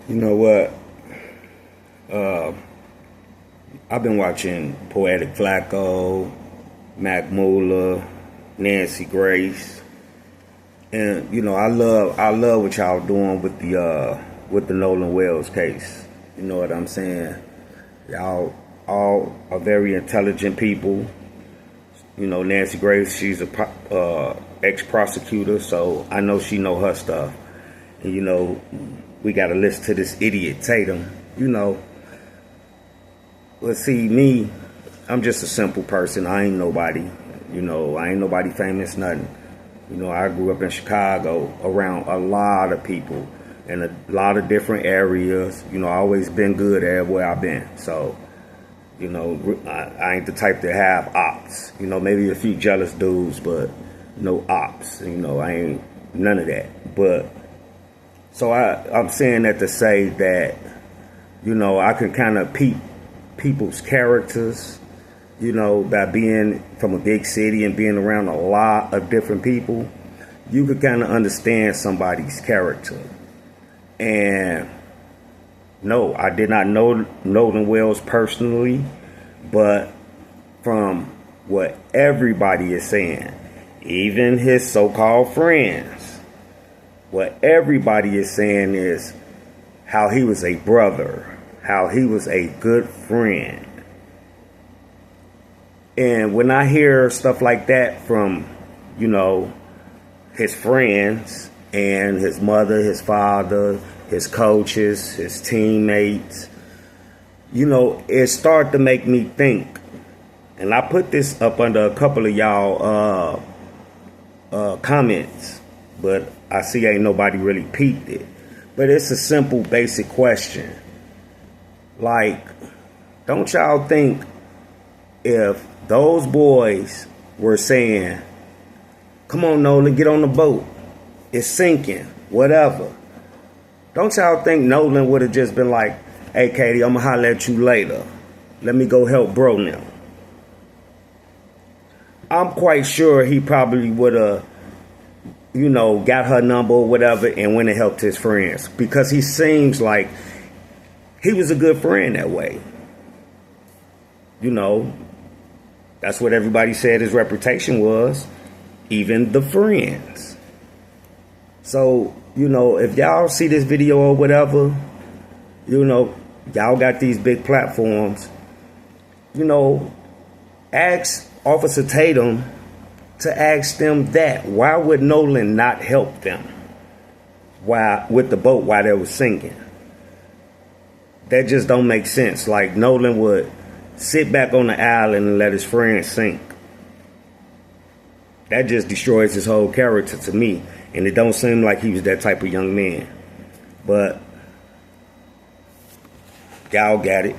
You know what? I've been watching Poetic Flacco, Mac Muller, Nancy Grace, and I love what y'all doing with the Nolan Wells case. You know what I'm saying? Y'all all are very intelligent people. You know, Nancy Grace, she's a ex-prosecutor, so I know she know her stuff. And we got to listen to this idiot Tatum. Well, see, me, I'm just a simple person. I ain't nobody. I ain't nobody famous, nothing. I grew up in Chicago around a lot of people in a lot of different areas. I always been good everywhere I've been. So, I ain't the type to have ops. Maybe a few jealous dudes, but no ops. I ain't none of that. But, so I'm saying that to say that, I can kind of peep people's characters, by being from a big city and being around a lot of different people. You could kind of understand somebody's character. And no, I did not know Nolan Wells personally, but from what everybody is saying, even his so-called friends, what everybody is saying is how he was a brother, how he was a good friend. And when I hear stuff like that from, his friends and his mother, his father, his coaches, his teammates, it started to make me think. And I put this up under a couple of y'all comments, but I see ain't nobody really peeped it. But it's a simple, basic question. Like, don't y'all think if those boys were saying, come on, Nolan, get on the boat, it's sinking, whatever, don't y'all think Nolan would have just been like, hey, Katie, I'm going to holler at you later. Let me go help bro now. I'm quite sure he probably would have, got her number or whatever and went and helped his friends. Because he seems like he was a good friend that way. That's what everybody said his reputation was. Even the friends. So, if y'all see this video or whatever, y'all got these big platforms, ask Officer Tatum to ask them that. Why would Nolan not help them with the boat while they were sinking? That just don't make sense. Like, Nolan would sit back on the island and let his friends sink. That just destroys his whole character to me. And it don't seem like he was that type of young man. But y'all got it.